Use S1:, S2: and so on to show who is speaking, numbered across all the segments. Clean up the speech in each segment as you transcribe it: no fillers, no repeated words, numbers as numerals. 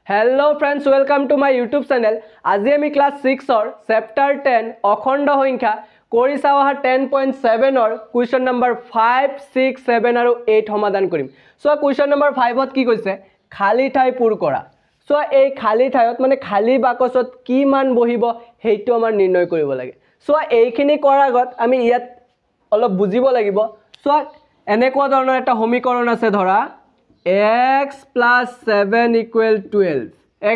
S1: Hello friends, welcome to my YouTube channel. আজি আমি class 6 or chapter 10 অখণ্ড সংখ্যা কৰি চাও আহা 10.7 or question number 5, 6, 7 আৰু 8 সমাধান কৰিম। সো question number 5 ত কি কৈছে খালি ঠাই পূৰ কৰা। সো এই খালি ঠাইত মানে খালি বাকচত কি মান বহিব হেইটো আমাৰ নিৰ্ণয় কৰিব লাগে। সো এইখিনি কৰাৰ আগত আমি ইয়াত অলপ বুজিব লাগিব। সো এনেকুৱা ধৰণৰ এটা সমীকৰণ আছে ধৰা x plus 7 equal 12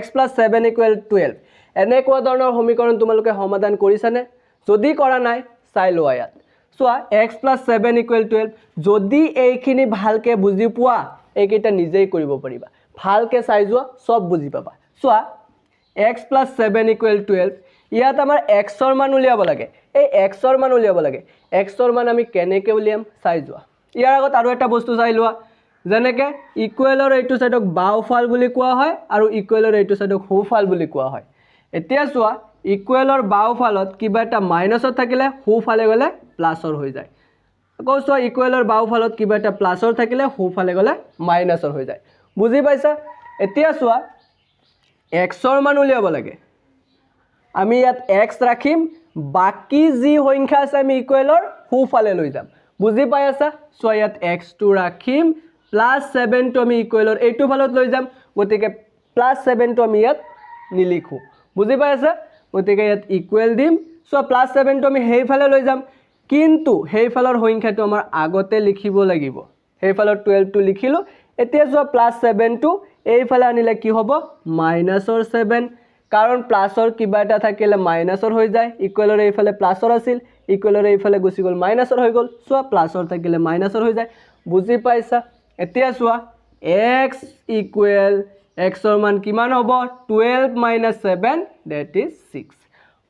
S1: x plus 7 equal 12 এনেকুৱা ধৰণৰ সমীকৰণ তোমালোকে সমাধান কৰিছানে যদি কৰা নাই চাই লোৱা ইয়াত চোৱা x plus 7 equal 12 যদি এইখিনি ভালকে বুজি পোৱা এইকেইটা নিজেই কৰিব পাৰিবা ভালকে চাই যোৱা সব বুজি পাবা চোৱা x plus 7 equal 12 ইয়াত আমাৰ x ৰ মান উলিয়াব লাগে এই x ৰ মান উলিয়াব লাগে x ৰ মান আমি কেনেকৈ উলিয়াম চাই যোৱা ইয়াৰ আগত আৰু এটা বস্তু চাই লোৱা যেনেকে ইকুৱেলৰ এইটো সাইডক বাওফাল বুলি কোৱা হয় আৰু ইকুৱেলৰ এইটো সাইডক সোফাল বুলি কোৱা হয় এতিয়া চোৱা ইকুৱেলৰ বাওফালত কিবা এটা মাইনাসত থাকিলে সোফালে গলে প্লাসৰ হৈ যায় আকৌ চোৱা ইকুৱেলৰ বাওফালত কিবা এটা প্লাসৰ থাকিলে সোফালে গলে মাইনাসৰ হৈ যায় বুজি পাইছা এতিয়া চোৱা x ৰ মান উলিয়াব লাগে আমি ইয়াত x ৰাখিম বাকি যি সংখ্যা আছে আমি ইকুৱেলৰ সোফালে লৈ যাম বুজি পাই আছা চোৱা ইয়াত x টো ৰাখিম plus 7 to আমি ইকুৱেলৰ এইটো ফালত লৈ যাম গতিকে plus 7 to আমি ইয়াত নিলিখো বুজি পাই আছে গতিকে ইয়াত ইকুৱেল দিম সো plus 7 to আমি হেই ফালে লৈ যাম কিন্তু হেই ফালৰ সংখ্যাটো আমাৰ আগতে লিখিব লাগিব হেই ফালৰ 12 টো লিখিলো এতিয়া সো plus 7 to এই ফালে আনিলে কি হ'ব মাইনাসৰ 7 কাৰণ প্লাসৰ কিবা এটা থাকিলে মাইনাসৰ হৈ যায় ইকুৱেলৰ এই ফালে প্লাসৰ আছিল ইকুৱেলৰ এই ফালে গুচি গল মাইনাসৰ হৈ গল সো প্লাসৰ থাকিলে মাইনাসৰ হৈ যায় বুজি পাইছা এতিয়া চোৱা x equal x ৰ মান কিমান হ'ব 12 - 7 that is 6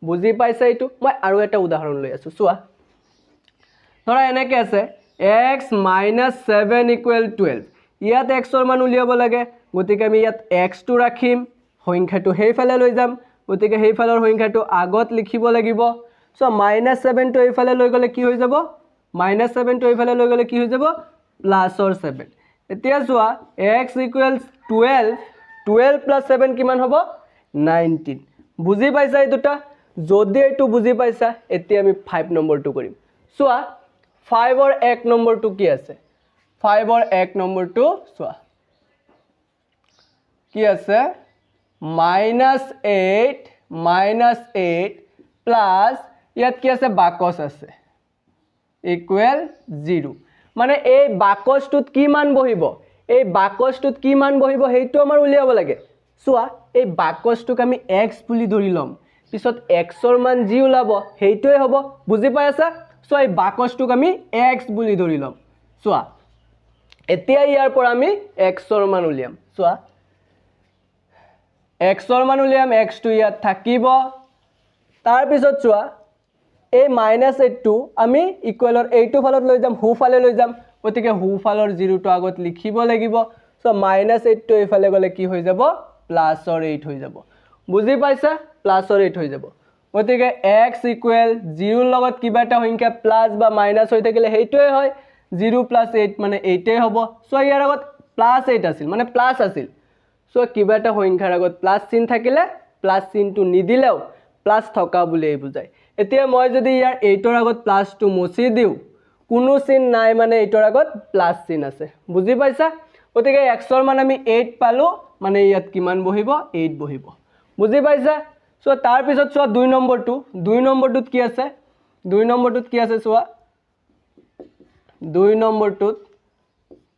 S1: বুজি পাইছা এইটো মই আৰু এটা উদাহৰণ লৈ আছো চোৱা ধৰা এনেকৈ আছে x - 7 equal 12 ইয়াত x ৰ মান উলিয়াব লাগে গতিকে আমি ইয়াত x টো ৰাখিম সংখ্যাটো হেইফালে লৈ যাম গতিকে হেইফালৰ সংখ্যাটো আগত লিখিব লাগিব সো -7 টো এইফালে লৈ গলে কি হৈ যাব -7 টো এইফালে লৈ গলে কি হৈ যাব প্লাসৰ 7 এতিয়া চোৱা x equals 12 12 plus 7 কিমান হ'ব 19 বুজি পাইছা এই দুটা যদি এইটো বুজি পাইছা এতিয়া আমি 5 নম্বৰটো কৰিম চোৱা 5 ৰ 1 নম্বৰটো কি আছে 5 ৰ 1 নম্বৰটো চোৱা কি আছে -8 প্লাস ইয়াত কি আছে বাকস আছে ইকুৱেল 0 মানে এই বাকসটোত কি মান বহিব এই বাকসটোত কি মান বহিব হেইটো আমাৰ উলিয়াব লাগে চোৱা এই বাকসটোক আমি x বুলি ধৰি লম পিছত x ৰ মান যি উলাব হেইটোই হ'ব বুজি পাই আছা সো এই বাকসটোক আমি x বুলি ধৰি লম চোৱা এতিয়া ইয়াৰ পৰা আমি x ৰ মান উলিয়াম চোৱা x ৰ মান উলিয়াম x টো ইয়াত থাকিব তাৰ পিছত চোৱা এই -8 টো আমি ইকুৱেলৰ এইটো ফালত লৈ যাম সোফালে লৈ যাম গতিকে সোফালৰ 0 টো আগত লিখিব লাগিব সো -8 টো এইফালে গলে কি হৈ যাব প্লাসৰ 8 হৈ যাব বুজি পাইছা প্লাসৰ 8 হৈ যাব গতিকে x ইকুৱেল 0 ৰ লগত কিবা এটা সংখ্যা প্লাস বা মাইনাস হৈ থাকিলে হেইটোই হয় 0 + 8 মানে 8 হ'ব সো ইয়াৰ আগত +8 আছিল মানে প্লাস আছিল সো কিবা এটা সংখ্যাৰ আগত প্লাস চিন থাকিলে প্লাস চিনটো নিদিলেও প্লাস থকা বুলি বুজায় এতিয়া মই যদি ইয়াৰ 8 ৰ আগত প্লাস টো মুছি দিও কোনো চিন নাই মানে 8 ৰ আগত প্লাস চিন আছে বুজি পাইছা গতিকে x ৰ মান আমি 8 পালো মানে ইয়াত কিমান বহিব 8 বহিব বুজি পাইছা সো তাৰ পিছত চোৱা 2 নম্বৰটোত কি আছে 2 নম্বৰটোত কি আছে চোৱা 2 নম্বৰটোত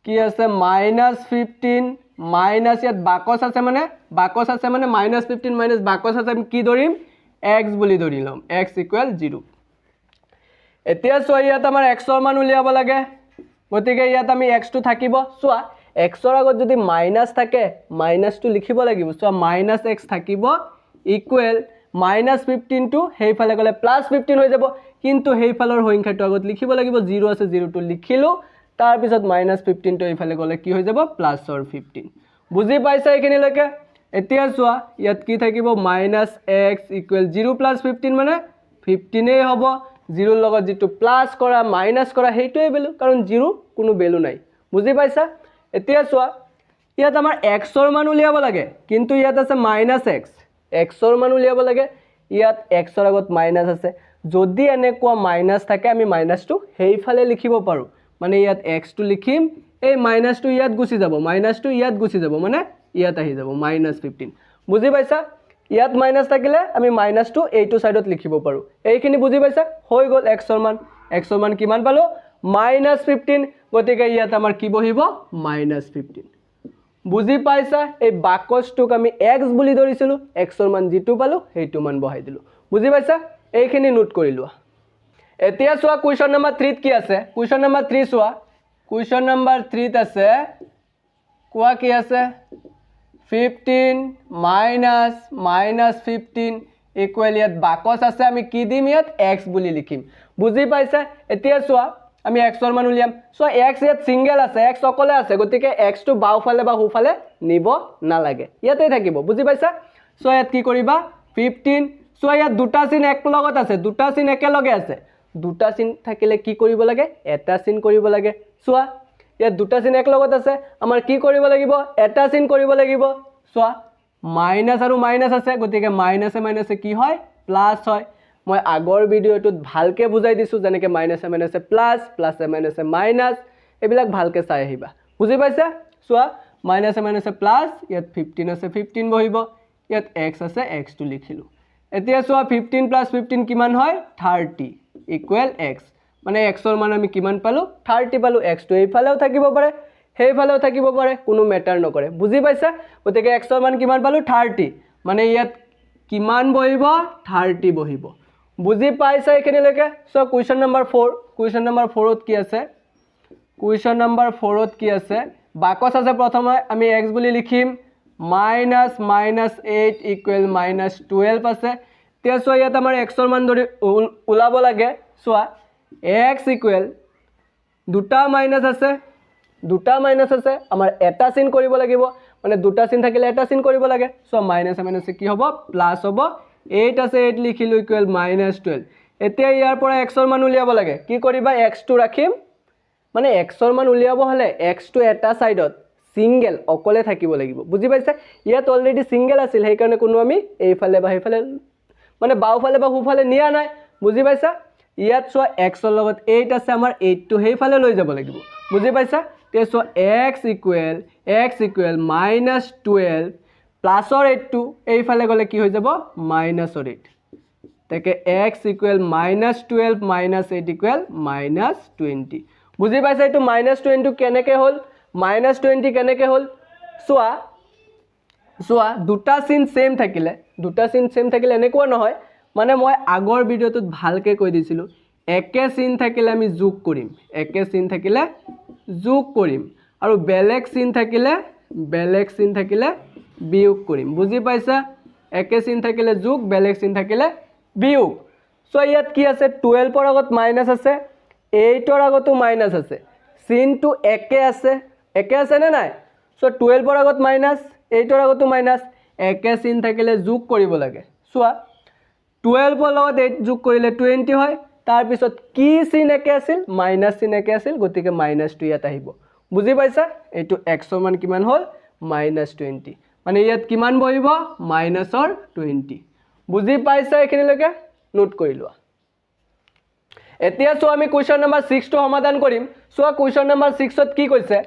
S1: কি আছে -15 মাইনাস ইয়াত বাকস আছে মানে -15 মাইনাস বাকস আছে আমি কি ধৰিম x বুলি ধৰি লম x equal 0 এতিয়া চোৱা ইয়াত আমাৰ x ৰ মান উলিয়াব লাগে গতিকে ইয়াত আমি x টো থাকিব চোৱা x ৰ আগত যদি মাইনাস থাকে মাইনাসটো লিখিব লাগিব চোৱা -x থাকিব ইকুৱেল -15 টো হেইফালে গলে +15 হৈ যাব কিন্তু হেইফালৰ সংখ্যাটো আগত লিখিব লাগিব 0 আছে 0 টো লিখিলো তাৰ পিছত -15 টো এইফালে গলে কি হৈ যাব প্লাসৰ 15 বুজি পাইছা এইখিনিলৈকে এতিয়া চোৱা ইয়াত কি থাকিব -x equal 0 + 15 মানে 15 এ হ'ব 0 ৰ লগত যেটো প্লাস কৰা মাইনাস কৰা হেইটোই ভ্যালু কাৰণ 0 কোনো ভ্যালু নাই বুজি পাইছা এতিয়া চোৱা ইয়াত আমাৰ এক্সৰ মান উলিয়াব লাগে কিন্তু ইয়াত আছে মাইনাছ এক্স এক্সৰ মান উলিয়াব লাগে ইয়াত এক্সৰ আগত মাইনাছ আছে যদি এনেকুৱা মাইনাছ থাকে আমি মাইনাছটো সেইফালে লিখিব পাৰোঁ মানে ইয়াত এক্সটো লিখিম এই মাইনাছটো ইয়াত গুচি যাব মাইনাছটো ইয়াত গুচি যাব মানে ইয়াত আহি যাব -15 বুজি পাইছা ইয়াত মাইনাছ থাকিলে আমি মাইনাছটো এইটো সাইডত লিখিব পাৰোঁ এইখিনি বুজি পাইছা হৈ গ'ল এক্সৰ মান কিমান পালো -15 গতিকে ইয়াত আমাৰ কি বহিব -15 বুজি পাইছা এই বাকসটোক আমি x বুলি ধৰিছিলো xৰ মান যেটো পালো সেইটো মান বহাই দিলো বুজি পাইছা এইখিনি নোট কৰি লোৱা এতিয়া চোৱা কোৱেশ্চন নম্বৰ 3 ত কি আছে কোৱেশ্চন নম্বৰ 3 চোৱা কোৱেশ্চন নম্বৰ 3 ত আছে কোৱা কি আছে 15 -15 ইকুৱেল ইয়াত বাকস আছে আমি কি দিম ইয়াত x বুলি লিখিম বুজি পাইছা এতিয়া চোৱা আমি xৰ মান উলিয়াম সো x ইয়াত সিঙ্গেল আছে x অকলে আছে গতিকে x টো বাওফালে বা হুফালে নিব নালাগে ইয়াতে থাকিব বুজি পাইছা সো ইয়াত কি কৰিবা 15 সো ইয়াত দুটা চিন এক লগত আছে দুটা চিন একেলগে আছে দুটা চিন থাকিলে কি কৰিব লাগে এটা চিন কৰিব লাগে চোৱা ইয়াত দুটা চিন এক লগত আছে আমাৰ কি কৰিব লাগিব এটা চিন কৰিব লাগিব চোৱা মাইনাস আৰু মাইনাস আছে গতিকে মাইনাসে মাইনাসে কি হয় প্লাস হয় মই আগৰ ভিডিওটোত ভালকে বুজাই দিছো যেনেকে মাইনাসে মাইনাসে প্লাস প্লাসে মাইনাসে মাইনাস এবিলাক ভালকে চাই আহিবা বুজি পাইছা চোৱা মাইনাসে মাইনাসে প্লাস ইয়াত 15 আছে 15 বহিব ইয়াত x আছে x টো লিখিলো এতিয়া চোৱা 15 + 15 কিমান হয় 30 ইকুৱেল x মানে x ৰ মান আমি কিমান পালো 30 পালো x টো এইফালেও থাকিব পাৰে সেইফালেও থাকিব পাৰে কোনো মেটাৰ নকৰে বুজি পাইছা গতিকে x ৰ মান কিমান পালো 30 মানে ইয়াত কিমান বহিব 30 বহিব বুজি পাইছা এখিনিলৈকে so question number 4 question number 4 ত কি আছে কোৱেশ্চন নম্বৰ 4 ত কি আছে বাকস আছে প্ৰথমে আমি x বুলি লিখিম -8 ইকুৱেল -12 আছে তে সো ইয়াত আমাৰ x ৰ মান ধৰি উলাব লাগে সোৱা x ইকুৱেল দুটা মাইনাস আছে আমাৰ এটা চিন কৰিব লাগিব মানে দুটা চিন থাকিলে এটা চিন কৰিব লাগে সো মাইনাসে মাইনাসে কি হ'ব প্লাস হ'ব 8 আছে 8 লিখিলো ইকুৱেল -12 এতিয়া ইয়াৰ পৰা x ৰ মান উলিয়াব লাগে কি কৰিবা x টো ৰাখিম মানে x ৰ মান উলিয়াব হলে x টো এটা সাইডত সিঙ্গেল অকলে থাকিব লাগিব বুজি পাইছা ইয়াত অলৰেডি সিঙ্গেল আছিল সেই কাৰণে কোনো আমি এইফালে বা সেইফালে মানে বাওফালে বা হুফালে নিয়া নাই বুজি পাইছা ইয়াত চোৱা x ৰ লগত 8 আছে আমাৰ 8 টো সেইফালে লৈ যাব লাগিব বুজি পাইছা তে চোৱা x ইকুৱেল -12 প্লাসৰ 8 টো এইফালে গলে কি হৈ যাব -8 তাকে x ইকুৱেল -12 -8 ইকুৱেল -20 বুজি পাইছা এটো -20 কেনেকে হল -20 কেনেকে হল চোৱা দুটা চিন সেম থাকিলে এনেকুৱা নহয় মানে মই আগৰ ভিডিওটোত ভালকে কৈ দিছিলো একে চিন থাকিলে আমি যোগ কৰিম আৰু বেলেগ চিন থাকিলে বিয়োগ কৰিম বুজি পাইছা একে চিন থাকিলে যোগ বেলেগ চিন থাকিলে বিয়োগ সো ইয়াত কি আছে 12 ৰ আগত মাইনাস আছে 8 ৰ আগতো মাইনাস আছে চিনটো একে আছে নে নাই সো 12 ৰ আগত মাইনাস 8 ৰ আগতো মাইনাস একে চিন থাকিলে যোগ কৰিব লাগে চোৱা 12 ৰ লগত 8 যোগ কৰিলে 20 হয় তাৰ পিছত কি চিন একে আছিল মাইনাস চিন একে আছিল গতিকে মাইনাস টো ইয়াত আহিব বুজি পাইছা এটো x ৰ মান কিমান হল -20 মানে ইয়াত কিমান বহিব -20 বুজি পাইছা এখিনিলৈকে নোট কৰি লোৱা এতিয়া সো আমি কোৱেশ্চন নম্বৰ 6 টো সমাধান কৰিম সো কোৱেশ্চন নম্বৰ 6 ত কি কৈছে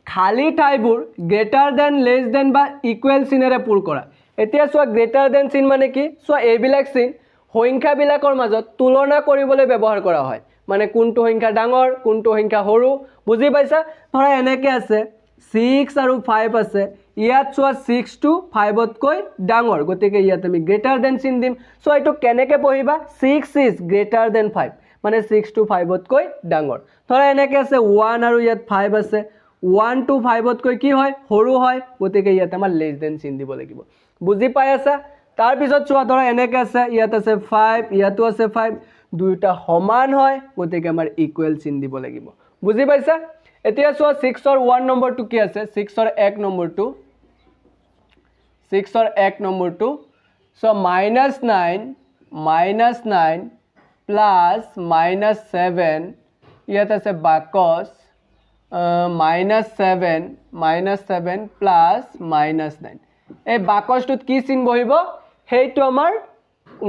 S1: খালি ঠাইবোৰ গ্ৰেটাৰ দেন লেস দেন বা ইকুৱেল চিনেৰে পূৰ কৰা এতিয়া সো গ্ৰেটাৰ দেন চিন মানে কি সো এইবিলাক চিন সংখ্যা বিলাকৰ মাজত তুলনা কৰিবলৈ ব্যৱহাৰ কৰা হয় মানে কোনটো সংখ্যা ডাঙৰ কোনটো সংখ্যা সৰু বুজি পাইছা ধৰা এনেকে আছে 6 আৰু 5 আছে ইয়াত সো 6 টো 5 তকৈ ডাঙৰ গতিকে ইয়াত আমি গ্ৰেটাৰ দেন চিন দিম সো এটো কেনেকে পঢ়িবা 6 ইজ গ্ৰেটাৰ দেন 5 মানে 6 টো 5 তকৈ ডাঙৰ ধৰা এনেকে আছে 1 আৰু ইয়াত 5 আছে 1 to 5 তকৈ কি হয় সৰু হয় গতিকে ইয়াত আমাৰ লেস দেন চিন দিব লাগিব বুজি পাই আছা তাৰ পিছত চোৱা ধৰা এনেকে আছে ইয়াত আছে 5 ইয়াতো আছে 5 দুইটা সমান হয় গতিকে আমাৰ ইকুৱেল চিন দিব লাগিব বুজি পাইছা এতিয়া চোৱা 6 ৰ 1 নম্বৰটো কি আছে 6 ৰ 1 নম্বৰটো সো -9 প্লাস -7 ইয়াত আছে বাকস -7 প্লাছ -9 এই বাকচটোত কি চিন বহিব সেইটো আমাৰ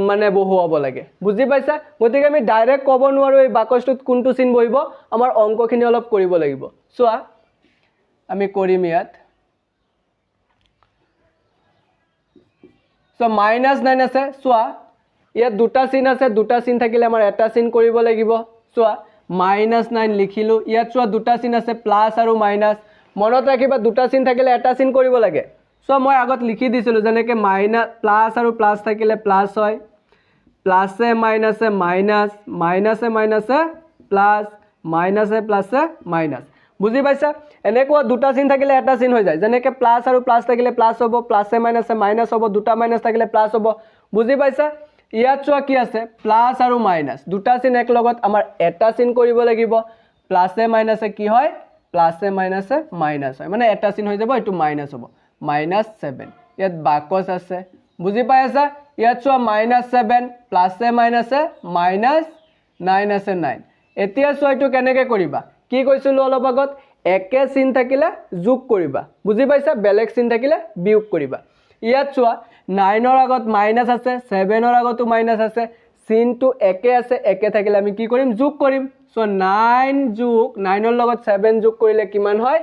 S1: মানে বহুৱাব লাগে বুজি পাইছা গতিকে আমি ডাইৰেক্ট ক'ব নোৱাৰো এই বাকচটোত কোনটো চিন বহিব আমাৰ অংকখিনি অলপ কৰিব লাগিব চোৱা আমি কৰিম ইয়াত সো -9 আছে চোৱা ইয়াত দুটা চিন আছে দুটা চিন থাকিলে আমাৰ এটা চিন কৰিব লাগিব চোৱা -9 লিখিলো ইয়াত চোৱা দুটা চিন আছে প্লাস আৰু মাইনাস মনত ৰাখিবা দুটা চিন থাকিলে এটা চিন কৰিব লাগে সো মই আগত লিখি দিছিলো যেনেকৈ প্লাস আৰু প্লাস থাকিলে প্লাস হয় প্লাসে মাইনাসে মাইনাস মাইনাসে মাইনাসে প্লাস মাইনাসে প্লাসে মাইনাস বুজি পাইছা এনেকুৱা দুটা চিন থাকিলে এটা চিন হৈ যায় যেনেকৈ প্লাস আৰু প্লাস থাকিলে প্লাস হ'ব প্লাসে মাইনাসে মাইনাস হ'ব দুটা মাইনাস থাকিলে প্লাস হ'ব বুজি পাইছা ইয়াত চোৱা কি আছে প্লাস আৰু মাইনাস দুটা চিন এক লগত আমাৰ এটা চিন কৰিব লাগিব প্লাসে মাইনাসে কি হয় প্লাসে মাইনাসে মাইনাস হয় মানে এটা চিন হৈ যাব এটো মাইনাস হ'ব -7 ইয়াত বাকস আছে বুজি পাই আছা ইয়াত চোৱা -7 প্লাসে মাইনাসে -9 আছে 9 এতিয়া চোৱা এটো কেনেকৈ কৰিবা কি কৈছিলো অলপ আগত একে চিন থাকিলে যোগ কৰিবা বুজি পাইছা বেলেগ চিন থাকিলে বিয়োগ কৰিবা ইয়াত চোৱা 9 ৰ আগত মাইনাস আছে 7 ৰ আগতো মাইনাস আছে চিনটো একে আছে একে থাকিলে আমি কি কৰিম যোগ কৰিম সো 9 যোগ 9 ৰ লগত 7 যোগ কৰিলে কিমান হয়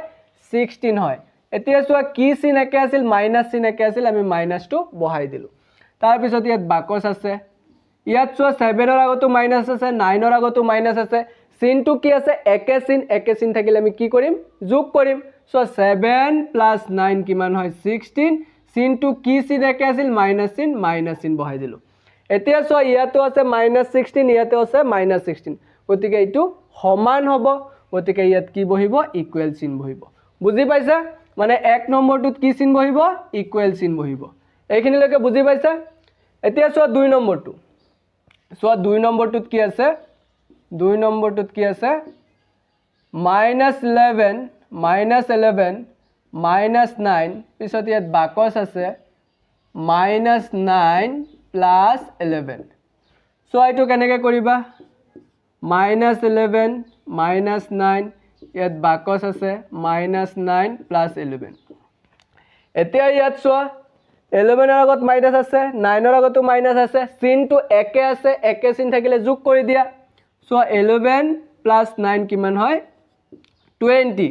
S1: 16 হয় এতিয়া চোৱা কি চিন একে আছিল মাইনাস চিন একে আছিল আমি মাইনাসটো বহাই দিলো তাৰ পিছত ইয়াত বাকস আছে ইয়াত চোৱা 7 ৰ আগতো মাইনাস আছে 9 ৰ আগতো মাইনাস আছে চিনটো কি আছে একে চিন থাকিলে আমি কি কৰিম যোগ কৰিম সো 7 + 9 কিমান হয় 16 চিনটো কি চিন একে আছিল মাইনাস চিন বহাই দিলো এতিয়া চোৱা ইয়াতো আছে -16 ইয়াতো আছে -16 গতিকে এইটো সমান হ'ব গতিকে ইয়াত কি বহিব ইকুৱেল চিন বহিব বুজি পাইছা মানে এক নম্বৰটোত কি চিন বহিব ইকুৱেল চিন বহিব এইখিনিলৈকে বুজি পাইছা এতিয়া চোৱা দুই নম্বৰটো চোৱা দুই নম্বৰটোত কি আছে -11 -9 পিছত ইয়াত বাকস আছে -9 + 11 সো এইটো কেনেকৈ কৰিবা -11 -9 ইয়াত বাকস আছে -9 + 11 এতিয়া ইয়াত চোৱা 11 ৰ আগত মাইনাস আছে 9 ৰ আগতো মাইনাস আছে চিনটো একে আছে একে চিন থাকিলে যোগ কৰি দিয়া সো 11 + 9 কিমান হয় 20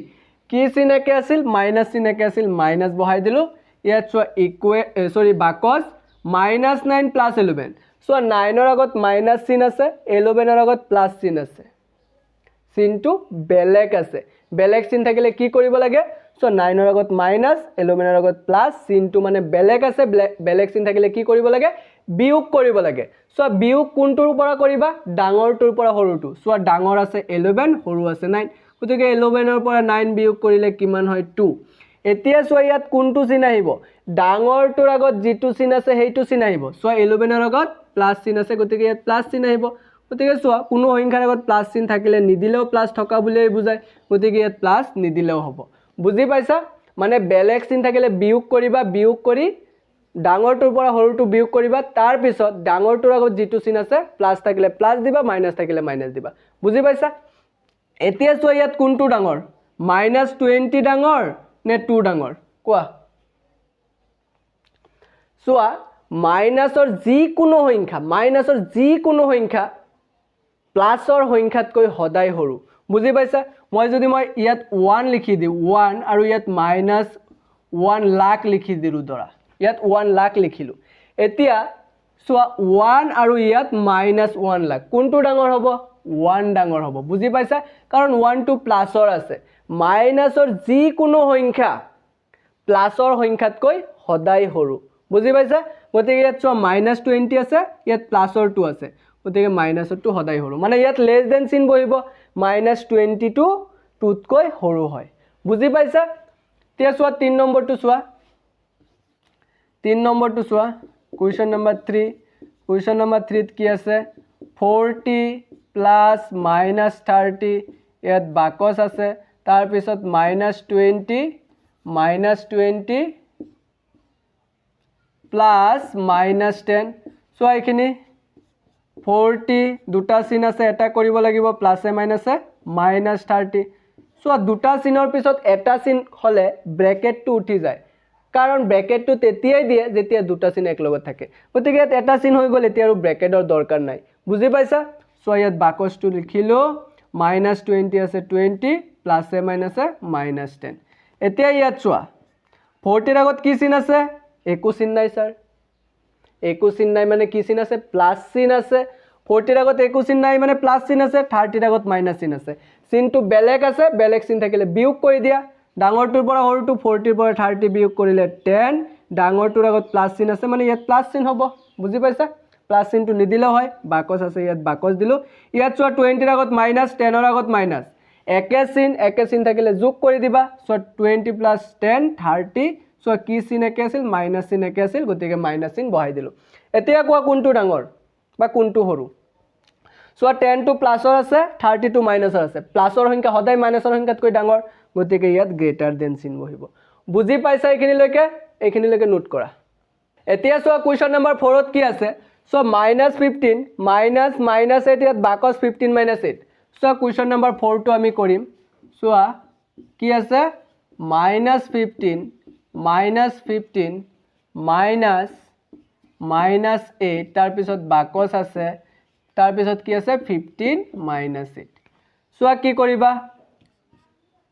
S1: কি চিন একে আছিল মাইনাস চিন একে আছিল মাইনাস বহাই দিলো ইয়াত চোৱা বাকস -9 + 11 সো 9 ৰ আগত মাইনাস চিন আছে 11 ৰ আগত প্লাস চিন আছে চিনটো বেলেগ আছে বেলেগ চিন থাকিলে কি কৰিব লাগে সো 9 ৰ আগত মাইনাস 11 ৰ আগত প্লাস চিনটো মানে বেলেগ আছে বেলেগ চিন থাকিলে কি কৰিব লাগে বিয়োগ কৰিব লাগে সো বিয়োগ কোনটোৰ পৰা কৰিবা ডাঙৰটোৰ পৰা সৰুটো সো ডাঙৰ আছে 11 সৰু আছে 9 গতিকে 11 ৰ পৰা 9 বিয়োগ কৰিলে কিমান হয় 2 এতিয়া চোৱা ইয়াত কোনটো চিন আহিব ডাঙৰটোৰ আগত যিটো চিন আছে সেইটো চিন আহিব সো 11 ৰ আগত প্লাস চিন আছে গতিকে ইয়াত প্লাস চিন আহিব গতিকে চোৱা কোনো সংখ্যাৰ আগত প্লাস চিন থাকিলে নিদিলেও প্লাস থকা বুলিয়ে বুজায় গতিকে ইয়াত প্লাস নিদিলেও হ'ব বুজি পাইছা মানে বেলেগ চিন থাকিলে বিয়োগ কৰিবা বিয়োগ কৰি ডাঙৰটোৰ পৰা সৰুটো বিয়োগ কৰিবা তাৰ পিছত ডাঙৰটোৰ আগত যিটো চিন আছে প্লাস থাকিলে প্লাস দিবা মাইনাস থাকিলে মাইনাস দিবা বুজি পাইছা এতিয়া চোৱা ইয়াত কোনটো ডাঙৰ -20 ডাঙৰ নে 2 ডাঙৰ কোৱা চোৱা মাইনাসৰ যিকোনো সংখ্যা প্লাসৰ সংখ্যাতকৈ সদায় সৰু বুজি পাইছা মই যদি ইয়াত 1 লিখি দিওঁ 1 আৰু ইয়াত -1 লাখ লিখি দিলো ধৰা ইয়াত 1 লাখ লিখিলো এতিয়া চোৱা 1 আৰু ইয়াত -1 লাখ কোনটো ডাঙৰ হ'ব 1 ডাঙৰ হ'ব বুজি পাইছা কাৰণ 1 টো প্লাসৰ আছে মাইনাসৰ যিকোনো সংখ্যা প্লাসৰ সংখ্যাতকৈ সদায় সৰু বুজি পাইছা গতিকে ইয়াত চোৱা -20 আছে ইয়াত প্লাসৰ 2 আছে গতিকে মাইনাসৰ 2 সদায় সৰু মানে ইয়াত লেস দেন চিন বহিব -20 টো 2 তকৈ সৰু হয় বুজি পাইছা এতিয়া চোৱা 3 নম্বৰটো চোৱা কুৱেশ্যন নম্বৰ 3 কুৱেশ্যন নম্বৰ 3 ত কি আছে 40 + -30 ইয়াত বাকস আছে তাৰ পিছত -20 প্লাস -10 সো এইখিনি 40 দুটা চিন আছে এটা কৰিব লাগিব প্লাসে মাইনাসে -30 চোৱা দুটা চিনৰ পিছত এটা চিন হ'লে ব্ৰেকেটটো উঠি যায় কাৰণ ব্ৰেকেটটো তেতিয়াই দিয়ে যেতিয়া দুটা চিন একলগত থাকে গতিকে ইয়াত এটা চিন হৈ গ'ল এতিয়া আৰু ব্ৰেকেটৰ দৰকাৰ নাই বুজি পাইছা চোৱা ইয়াত বাকচটো লিখিলো -20 আছে 20 প্লাছে মাইনাছে -10 এতিয়া ইয়াত চোৱা 40 আগত কি চিন আছে একো চিন নাই স্যাৰ একো চিন নাই মানে কি চিন আছে প্লাস চিন আছে 40 আগত একো চিন নাই মানে প্লাস চিন আছে 30 আগত মাইনাস চিন আছে চিনটো বেলেগ আছে বেলেগ চিন থাকিলে বিয়োগ কৰি দিয়া ডাঙৰটোৰ পৰা সৰুটো 40 পৰা 30 বিয়োগ কৰিলে 10 ডাঙৰটোৰ আগত প্লাস চিন আছে মানে ইয়াত প্লাস চিন হ'ব বুজি পাইছা প্লাস চিনটো নিদিলে হয় বাকচ আছে ইয়াত বাকচ দিলো ইয়াত চোৱা 20 আগত মাইনাস 10 ৰ আগত মাইনাস একে চিন থাকিলে যোগ কৰি দিবা সো 20 + 10 30 সো কি চিন একে আছিল মাইনাস চিন একে আছিল গতিকে মাইনাস চিন বহাই দিলো এতিয়া কোৱা কোনটো ডাঙৰ বা কোনটো সৰু সো 10 টো প্লাসৰ আছে 30 টো মাইনাসৰ আছে প্লাসৰ সংখ্যা সদায় মাইনাসৰ সংখ্যাতকৈ ডাঙৰ গতিকে ইয়াত গ্ৰেটাৰ দেন চিন বহিব বুজি পাইছা এইখিনিলৈকে নোট কৰা এতিয়া চোৱা কোৱেশ্চন নম্বৰ 4 ত কি আছে সো -15 -8 ইয়াত বাকস 15 - 8 সো কোৱেশ্চন নম্বৰ 4 টো আমি কৰিম চোৱা কি আছে -15 -8 তাৰ পিছত বাকস আছে তাৰ পিছত কি আছে 15 - 8 চোৱা কি কৰিবা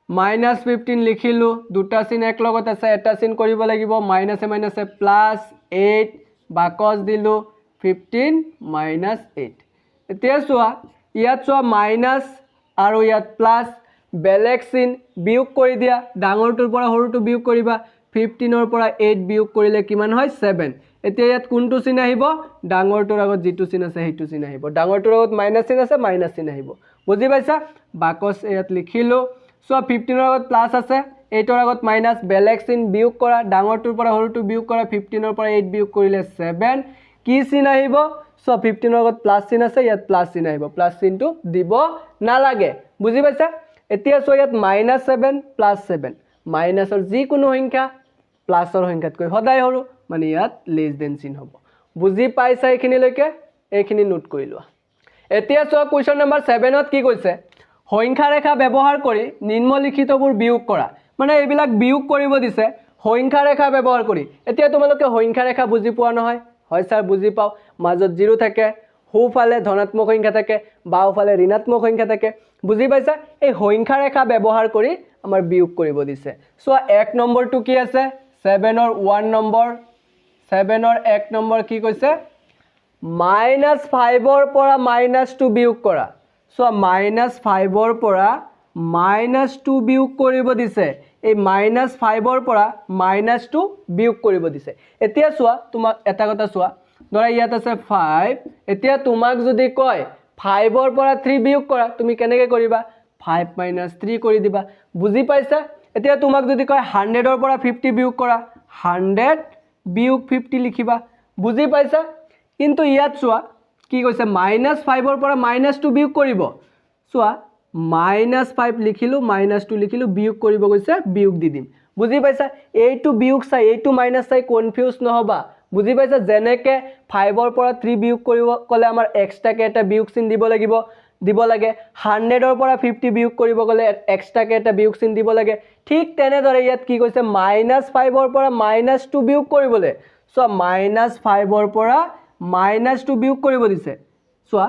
S1: -15 লিখিলো দুটা চিন এক লগত আছে এটা চিন কৰিব লাগিব মাইনাসে মাইনাসে +8 বাকস দিলো 15 - 8 এতিয়া চোৱা ইয়াত চোৱা মাইনাস আৰু ইয়াত প্লাস বেলেগ চিন বিয়োগ কৰি দিয়া ডাঙৰটোৰ পৰা সৰুটো বিয়োগ কৰিবা 15 ৰ পৰা 8 বিয়োগ কৰিলে কিমান হয় 7 এতিয়া ইয়াত কোনটো চিন আহিব ডাঙৰটোৰ আগত যেটো চিন আছে হেতু চিন আহিব ডাঙৰটোৰ আগত মাইনাস চিন আছে মাইনাস চিন আহিব বুজি পাইছা বাকস ইয়াত লিখিলো সো 15 ৰ আগত প্লাস আছে 8 ৰ আগত মাইনাস বেলেগ চিন বিয়োগ কৰা ডাঙৰটোৰ পৰা সৰুটো বিয়োগ কৰা 15 ৰ পৰা 8 বিয়োগ কৰিলে 7 কি চিন আহিব সো 15 ৰ আগত প্লাস চিন আছে ইয়াত প্লাস চিন আহিব প্লাস চিনটো দিব নালাগে বুজি পাইছা এতিয়া সো ইয়াত -7 + 7 মাইনাসৰ যি কোনো সংখ্যা প্লাসৰ সংখ্যাতকৈ সদায় সৰু মানে ইয়াত লেস দেন চিন হ'ব বুজি পাইছা এইখিনি নোট কৰি লোৱা এতিয়া চোৱা কোৱেশ্চন নম্বৰ 7 ত কি কৈছে সংখ্যা ৰেখা ব্যৱহাৰ কৰি নিম্নলিখিতবোৰ বিয়োগ কৰা মানে এইবিলাক বিয়োগ কৰিব দিছে সংখ্যা ৰেখা ব্যৱহাৰ কৰি এতিয়া তোমালোকে সংখ্যা ৰেখা বুজি পোৱা নহয় হয় স্যাৰ বুজি পাও মাজত 0 থাকে সোঁফালে ধনাত্মক সংখ্যা থাকে বাওঁফালে ঋণাত্মক সংখ্যা থাকে বুজি পাইছা এই সংখ্যা ৰেখা ব্যৱহাৰ কৰি আমাৰ বিয়োগ কৰিব দিছে সো 1 নম্বৰটো কি আছে 7 ৰ 1 নম্বৰ 7 ৰ 1 নম্বৰ কি কৈছে -5 ৰ পৰা -2 বিয়োগ কৰা সো -5 ৰ পৰা -2 বিয়োগ কৰিব দিছে এই -5 ৰ পৰা -2 বিয়োগ কৰিব দিছে এতিয়া চোৱা তোমাক এটা কথা চোৱা ধৰা ইয়াত আছে 5 এতিয়া তোমাক যদি কয় 5 ৰ পৰা 3 বিয়োগ কৰা তুমি কেনেকৈ কৰিবা 5 - 3 কৰি দিবা বুজি পাইছা এতিয়া তোমাক যদি কয় 100 ৰ পৰা 50 বিয়োগ কৰা 100 বিয়োগ 50 লিখিবা বুজি পাইছা কিন্তু ইয়াত চোৱা কি কৈছে -5 ৰ পৰা -2 বিয়োগ কৰিব চোৱা -5 লিখিলো -2 লিখিলো বিয়োগ কৰিব গৈছে বিয়োগ দি দিম বুজি পাইছা এইটো বিয়োগ চাই এইটো মাইনাস চাই কনফিউজ নহবা বুজি পাইছা যেনেকে 5 ৰ পৰা 3 বিয়োগ কৰিব কলে আমাৰ এক্সট্ৰাকে এটা বিয়োগ চিন দিব লাগে 100 ৰ পৰা 50 বিয়োগ কৰিব গলে এক্সট্ৰাকে এটা বিয়োগ চিন দিব লাগে ঠিক তেনেদৰে ইয়াত কি কৈছে -5 ৰ পৰা -2 বিয়োগ কৰিবলে সো -5 ৰ পৰা -2 বিয়োগ কৰিব দিছে চোৱা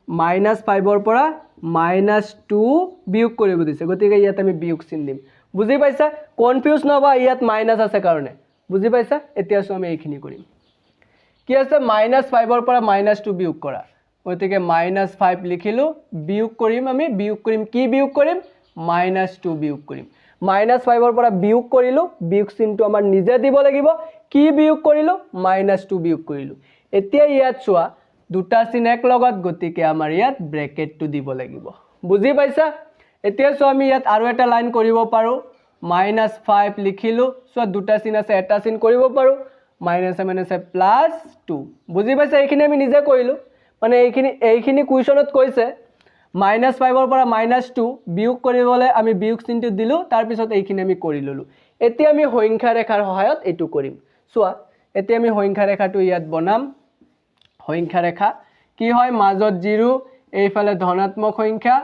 S1: -5 ৰ পৰা -2 বিয়োগ কৰিব দিছে গতিকে ইয়াত আমি বিয়োগ চিন দিম বুজি পাইছা কনফিউজ নহবা ইয়াত মাইনাস আছে কাৰণে বুজি পাইছা এতিয়া সো আমি এইখিনি কৰিম কি আছে -5 ৰ পৰা -2 বিয়োগ কৰা গতিকে -5 লিখিলো বিয়োগ কৰিম কি বিয়োগ কৰিম -2 বিয়োগ কৰিম -5 ৰ পৰা বিয়োগ কৰিলো বিয়োগ চিনটো আমাৰ নিজে দিব লাগিব কি বিয়োগ কৰিলো -2 বিয়োগ কৰিলো এতিয়া ইয়াত চোৱা দুটা চিন এক লগত গতিকে আমাৰ ইয়াত ব্ৰেকেটটো দিব লাগিব বুজি পাইছা এতিয়া চোৱা আমি ইয়াত আৰু এটা লাইন কৰিব পাৰো -5 লিখিলো চোৱা দুটা চিন আছে এটা চিন কৰিব পাৰো -2 বুজি পাইছা এইখিনি আমি নিজে কৰিলো মানে এইখিনি কুৱেশ্যনত কৈছে -5 ৰ পৰা -2 বিয়োগ কৰিবলৈ আমি বিয়োগ চিনটো দিলো তাৰ পিছত এইখিনি আমি কৰি ললো এতিয়া আমি সংখ্যা ৰেখাৰ সহায়ত এটো কৰিম চোৱা এতিয়া আমি সংখ্যা ৰেখাটো ইয়াত বনাম সংখ্যা ৰেখা কি হয় মাজত 0 এইফালে ধনাত্মক সংখ্যা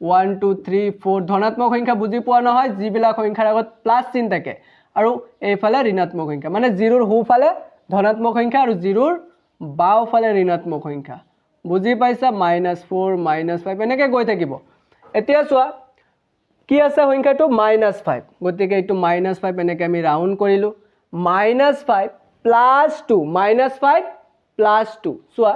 S1: 1 2 3 4 ধনাত্মক সংখ্যা বুজি পোৱা নহয় যিবিলাক সংখ্যাৰ আগত প্লাস চিন থাকে আৰু এইফালে ঋণাত্মক সংখ্যা মানে 0ৰ সোঁফালে ধনাত্মক সংখ্যা আৰু 0ৰ বাওঁফালে ঋণাত্মক সংখ্যা বুজি পাইছা -4 -5 এনেকৈ গৈ থাকিব এতিয়া চোৱা কি আছে সংখ্যাটো -5 গতিকে এইটো -5 এনেকৈ আমি ৰাউন্ড কৰিলো -5 + 2 -5 + 2 চোৱা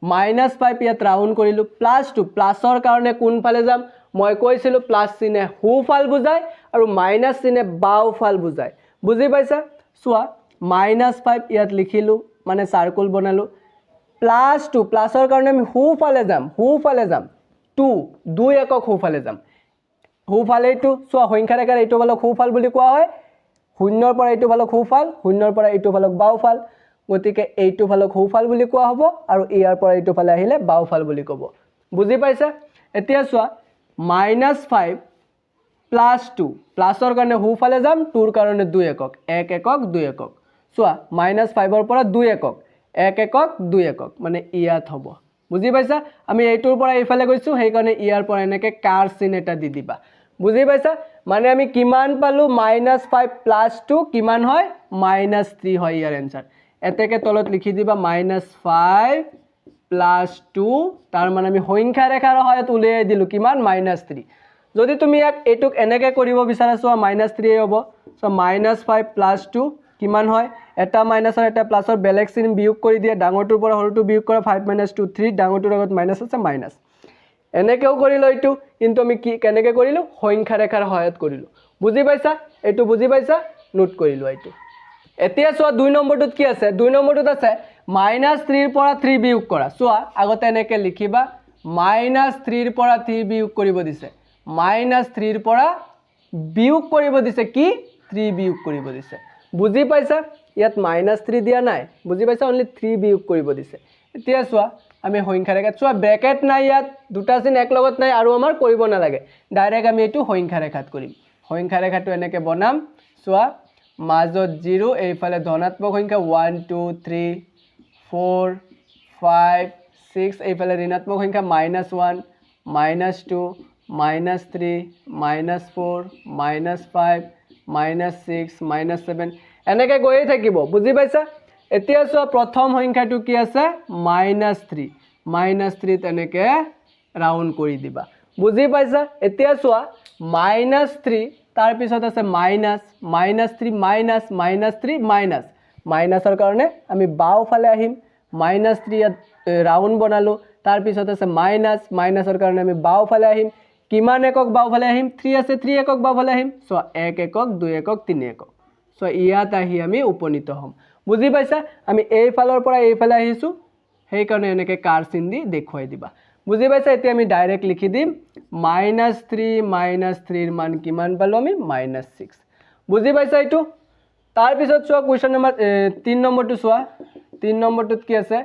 S1: -5 ইয়াত ৰাউন্ড কৰিলো +2 প্লাসৰ কাৰণে কোনফালে যাম মই কৈছিলো প্লাস চিনে সোঁফাল বুজায় আৰু মাইনাস চিনে বাওঁফাল বুজায় বুজি পাইছা চোৱা -5 ইয়াত লিখিলো মানে সাৰ্কুল বনালো +2 প্লাসৰ কাৰণে আমি সোঁফালে যাম 2 2 একক সোঁফালে যাম সোঁফালে এইটো চোৱা সংখ্যা ৰেখাৰ এইটো ফালক সোঁফাল বুলি কোৱা হয় 0ৰ পৰা এইটো ফালক সোঁফাল 0ৰ পৰা এইটো ফালক বাওঁফাল গতিকে এইটো ফালক সোঁফাল বুলি কোৱা হ'ব আৰু ইয়াৰ পৰা এইটো ফালে আহিলে বাওঁফাল বুলি ক'ব বুজি পাইছা এতিয়া চোৱা -5 + 2 প্লাসৰ কাৰণে সোঁফালে যাম 2ৰ কাৰণে 2 একক 1 একক 2 একক চোৱা -5ৰ পৰা 2 একক 1 একক 2 একক মানে ইয়াত হ'ব বুজি পাইছা আমি এইটোৰ পৰা এইফালে গৈছো সেই কাৰণে ইয়াৰ পৰা এনেকে কাৰ চিন এটা দি দিবা বুজি পাইছা মানে আমি কিমান পালো -5 + 2 কিমান হয় -3 হয় ইয়াৰ आंसर এতেকে তলত লিখি দিবা -5 + 2 তাৰ মানে আমি সংখ্যা ৰেখাৰ সহায়ত উলিয়াই দিলো কিমান -3 যদি তুমি ইয়াক এটুক এনেকে কৰিব বিচাৰা চোৱা -3 হ'ব সো -5 + 2 কিমান হয় এটা মাইনাসৰ এটা প্লাসৰ বেলেগ চিন বিয়োগ কৰি দিয়ে ডাঙৰটোৰ পৰা সৰুটো বিয়োগ কৰা 5 - 2 3 ডাঙৰটোৰ আগত মাইনাস আছে মাইনাস এনেকেও কৰিলো এইটো কিন্তু আমি কি কেনেকে কৰিলো সংখ্যা ৰেখাৰ সহায়ত কৰিলো বুজি পাইছা এইটো বুজি পাইছা নোট কৰিলো এইটো এতিয়া চোৱা 2 নম্বৰটোত কি আছে 2 নম্বৰটোত আছে -3 ৰ পৰা 3 বিয়োগ কৰা চোৱা আগতে এনেকে লিখিবা -3 ৰ পৰা 3 বিয়োগ কৰিব দিছে -3 ৰ পৰা বিয়োগ কৰিব দিছে কি 3 বিয়োগ কৰিব দিছে বুজি পাইছা ইয়াত -3 দিয়া নাই বুজি পাইছা অনলি 3 বিয়োগ কৰিব দিছে এতিয়া চোৱা আমি সংখ্যা ৰেখাত চোৱা ব্ৰেকেট নাই ইয়াত দুটা চিন এক লগত নাই আৰু আমাৰ কৰিব নালাগে ডাইৰেক্ট আমি এইটো সংখ্যা ৰেখাত কৰিম সংখ্যা ৰেখাটো এনেকে বনাম চোৱা মাজত 0 এইফালে ধনাত্মক সংখ্যা 1 2 3 4 5 6 এইফালে ঋণাত্মক সংখ্যা -1 -2 -3 -4 -5 -6 -7 এনেকে গৈয়ে থাকিব বুজি পাইছা এতিয়া চোৱা প্ৰথম সংখ্যাটো কি আছে -3 তেনেকে ৰাউন্ড কৰি দিবা বুজি পাইছা এতিয়া চোৱা -3 তাৰ পিছত আছে -3 মাইনাসৰ কাৰণে আমি বাওঁফালে আহিম -3 ইয়াত ৰাউন্ড বনালো তাৰ পিছত আছে মাইনাসৰ কাৰণে আমি বাওঁফালে আহিম কিমান একক বাওঁফালে আহিম 3 আছে 3 একক বাওঁফালে আহিম সো 1 একক 2 একক 3 একক সো ইয়াত আহি আমি উপনীত হ'ম বুজি পাইছা আমি এই ফালৰ পৰা এই ফালে আহিছো সেই কাৰণে এনেকে কাৰ চিন দি দেখুৱাই দিবা বুজি পাইছা এতিয়া আমি ডাইৰেক্ট লিখি দিম -3 ৰ মান কিমান পালো আমি -6 বুজি পাইছা এইটো তাৰ পিছত চোৱা কোৱেশ্চন নম্বৰ 3 নম্বৰটো চোৱা 3 নম্বৰটোত কি আছে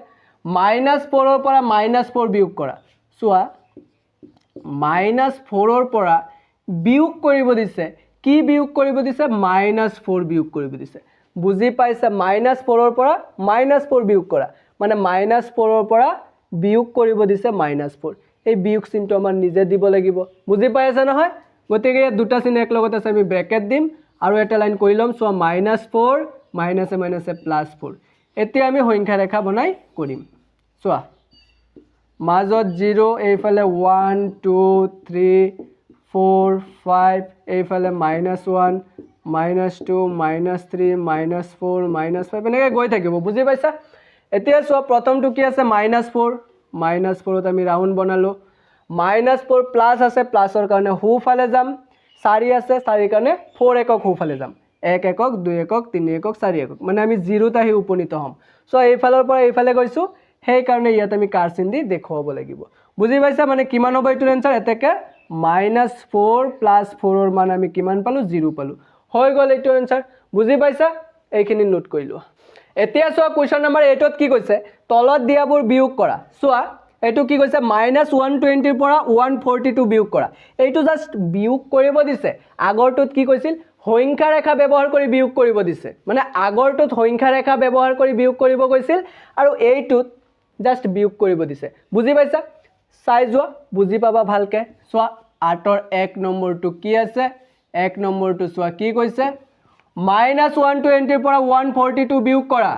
S1: -4 ৰ পৰা -4 বিয়োগ কৰা চোৱা -4 ৰ পৰা বিয়োগ কৰিব দিছে কি বিয়োগ কৰিব দিছে -4 বিয়োগ কৰিব দিছে বুজি পাইছা -4 ৰ পৰা -4 বিয়োগ কৰা মানে -4 ৰ পৰা বিয়োগ কৰিব দিছে -4 এই বিয়োগ চিনটো আমাৰ নিজে দিব লাগিব বুজি পাইছা নহয় গতিকে দুটা চিন এক লগত আছে আমি ব্ৰেকেট দিম আৰু এটা লাইন কৰি লম সো -4 মাইনাসে মাইনাসে +4 এতিয়া আমি সংখ্যা ৰেখা বনাই কৰিম চোৱা মাজত 0 এইফালে 1 2 3 4 5 এইফালে -1 -2 -3 -4 -5 এনেকৈ গৈ থাকিব বুজি পাইছা এতিয়া চোৱা প্ৰথমটো কি আছে -4 ত আমি ৰাউন্ড বনালো -4 প্লাস আছে প্লাসৰ কাৰণে সোঁফালে যাম 4 আছে 4 কাৰণে 4 একক সোঁফালে যাম 1 একক 2 একক 3 একক 4 একক মানে আমি 0 ত আহি উপনীত হ'ম সো এইফালৰ পৰা এইফালে গৈছো সেই কাৰণে ইয়াত আমি কাৰ চিন দি দেখুৱাব লাগিব বুজি পাইছা মানে কিমান হ'ব এইটোৰ आंसर এতেকে -4 + 4 ৰ মান আমি কিমান পালো 0 পালো হৈ গ'ল এইটোৰ आंसर বুজি পাইছা এইখিনি নোট কৰি লোৱা এতিয়া চোৱা কোৱেশ্চন নম্বৰ 8ত কি কৈছে তলত দিয়াবোৰ বিয়োগ কৰা চোৱা এইটো কি কৈছে -120 ৰ পৰা 142 বিয়োগ কৰা এইটো জাস্ট বিয়োগ কৰিব দিছে আগৰটোত কি কৈছিল সংখ্যা ৰেখা ব্যৱহাৰ কৰি বিয়োগ কৰিব দিছে মানে আগৰটোত সংখ্যা ৰেখা ব্যৱহাৰ কৰি বিয়োগ কৰিব কৈছিল আৰু এইটোত জাস্ট বিয়োগ কৰিব দিছে বুজি পাইছা চাই যোৱা বুজি পাবা ভালকে চোৱা 8ৰ 1 নম্বৰটো কি আছে 1 নম্বৰটো চোৱা কি কৈছে -120 ৰ পৰা 142 বিয়োগ কৰা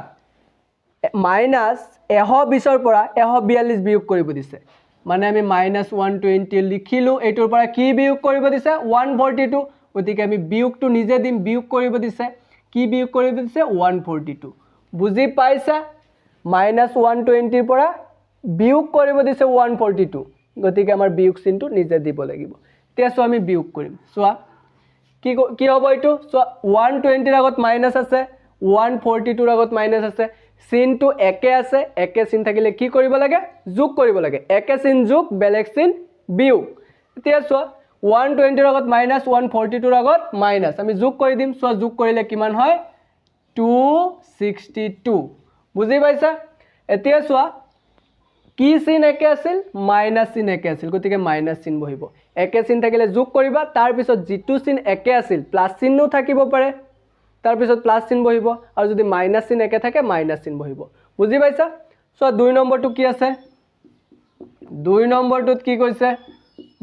S1: -120 ৰ পৰা 142 বিয়োগ কৰিব দিছে মানে আমি -120 লিখিলো এইটোৰ পৰা কি বিয়োগ কৰিব দিছে 142 গতিকে আমি বিয়োগটো নিজে দিম বিয়োগ কৰিব দিছে কি বিয়োগ কৰিব দিছে 142 বুজি পাইছা -120 ৰ পৰা বিয়োগ কৰিব দিছে 142 গতিকে আমাৰ বিয়োগ চিনটো নিজে দিব লাগিব তেছো আমি বিয়োগ কৰিম চোৱা কি হ'ব এইটো চোৱা 120 ৰ আগত মাইনাস আছে 142 ৰ আগত মাইনাস আছে চিনটো একে আছে একে চিন থাকিলে কি কৰিব লাগে যোগ কৰিব লাগে একে চিন যোগ বেলেগ চিন বিয়োগ এতিয়া চোৱা 120 ৰ আগত মাইনাস 142 ৰ আগত মাইনাস আমি যোগ কৰি দিম চোৱা যোগ কৰিলে কিমান হয় 262 বুজি পাইছা এতিয়া চোৱা কি চিন একে আছিল মাইনাস চিন একে আছিল গতিকে মাইনাস চিন বহিব একে চিন থাকিলে যোগ কৰিবা তাৰ পিছত যেটো চিন একে আছিল প্লাস চিনও থাকিব পাৰে তাৰ পিছত প্লাস চিন বহিব আৰু যদি মাইনাস চিন একে থাকে মাইনাস চিন বহিব বুজি পাইছা সো 2 নম্বৰটো কি আছে 2 নম্বৰটোত কি কৈছে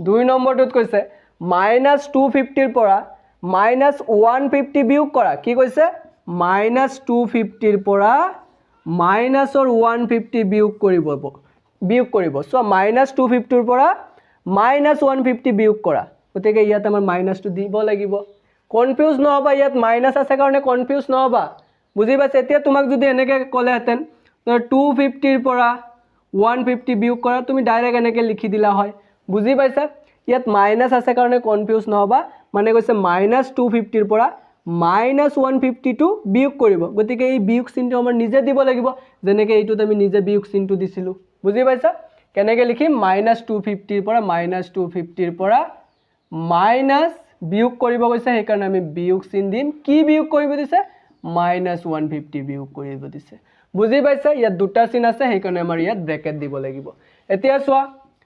S1: 2 নম্বৰটোত কৈছে -250 ৰ পৰা -150 বিয়োগ কৰা কি কৈছে -250 ৰ পৰা -150 বিয়োগ কৰিব সো -250 ৰ পৰা -150 বিয়োগ কৰা গতিকে ইয়াত আমাৰ মাইনাসটো দিব লাগিব কনফিউজ নহবা ইয়াত মাইনাস আছে কাৰণে কনফিউজ নহবা বুজি পাইছে এতিয়া তোমাক যদি এনেকে কলেহেতেন 250 ৰ পৰা 150 বিয়োগ কৰা তুমি ডাইৰেক্ট এনেকে লিখি দিলা হয় বুজি পাইছা ইয়াত মাইনাস আছে কাৰণে কনফিউজ নহবা মানে কৈছে -250 ৰ পৰা -150 টো বিয়োগ কৰিব গতিকে এই বিয়োগ চিনটো আমাৰ নিজে দিব লাগিব যেনেকে এইটোত আমি নিজে বিয়োগ চিনটো দিছিলো বুজি পাইছা কেনেকে লিখিম -250 ৰ পৰা -250 ৰ পৰা মাইনাস বিয়োগ কৰিব কৈছে সেই কাৰণে আমি বিয়োগ চিন দিম কি বিয়োগ কৰিব দিছে -150 বিয়োগ কৰিব দিছে বুজি পাইছা ইয়াত দুটা চিন আছে সেই কাৰণে আমাৰ ইয়াত ব্ৰেকেট দিব লাগিব এতিয়া চোৱা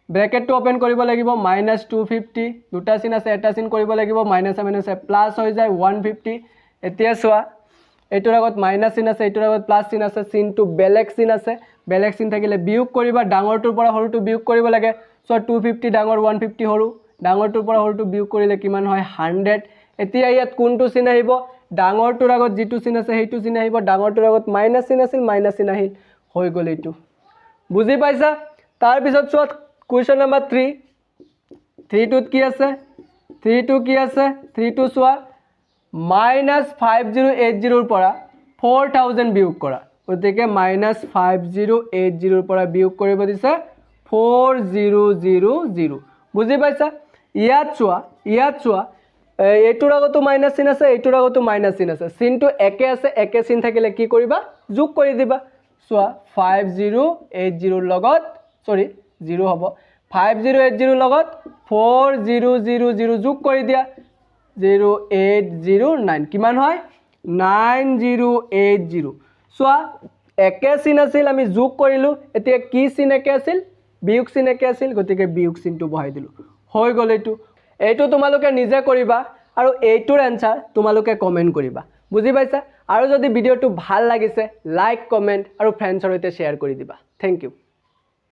S1: ব্ৰেকেটটো ওপেন কৰিব লাগিব -250 দুটা চিন আছে এটা চিন কৰিব লাগিব মাইনাস প্লাস হৈ যায় 150 এতিয়া চোৱা এইটোৰ আগত মাইনাস চিন আছে এইটোৰ আগত প্লাস চিন আছে চিনটো বেলেগ চিন থাকিলে বিয়োগ কৰিবা ডাঙৰটোৰ পৰা সৰুটো বিয়োগ কৰিব লাগে সো 250 ডাঙৰ 150 সৰু ডাঙৰটোৰ পৰা সৰুটো বিয়োগ কৰিলে কিমান হয় 100 এতিয়া ইয়াত কোনটো চিন আহিব ডাঙৰটোৰ আগত যেটো চিন আছে সেইটো চিন আহিব ডাঙৰটোৰ আগত মাইনাস চিন আছিল মাইনাস চিন আহিল হৈ গল এইটো বুজি পাইছা তাৰ পিছত চোৱা কোৱেশ্চন নম্বৰ 3 টুত কি আছে 3 টু কি আছে 3 টু চোৱা -5080 ৰ পৰা 4000 বিয়োগ কৰা গতিকে -5080 ৰ পৰা বিয়োগ কৰিব দিছে 4000 বুজি পাইছা ইয়াত চোৱা এইটোৰ আগতো মাইনাস চিন আছে এইটোৰ আগতো মাইনাস চিন আছে চিনটো একে আছে একে চিন থাকিলে কি কৰিবা যোগ কৰি দিবা চোৱা 5080 ৰ লগত 0 হ'ব 5080 ৰ লগত 4000 যোগ কৰি দিয়া 0809 কিমান হয় 9080 চোৱা একে চিন আছিল আমি যোগ কৰিলো এতিয়া কি চিন একে আছিল বিয়োগ চিন একে আছিল গতিকে বিয়োগ চিনটো বহাই দিলো হৈ গল এইটো তোমালোকে নিজে কৰিবা আৰু এইটোৰ এনসাৰ তোমালোকে কমেন্ট কৰিবা বুজি পাইছা আৰু যদি ভিডিওটো ভাল লাগিছে লাইক কমেন্ট আৰু ফ্ৰেণ্ডছৰ সৈতে শেয়াৰ কৰি দিবা থ্যাংক ইউ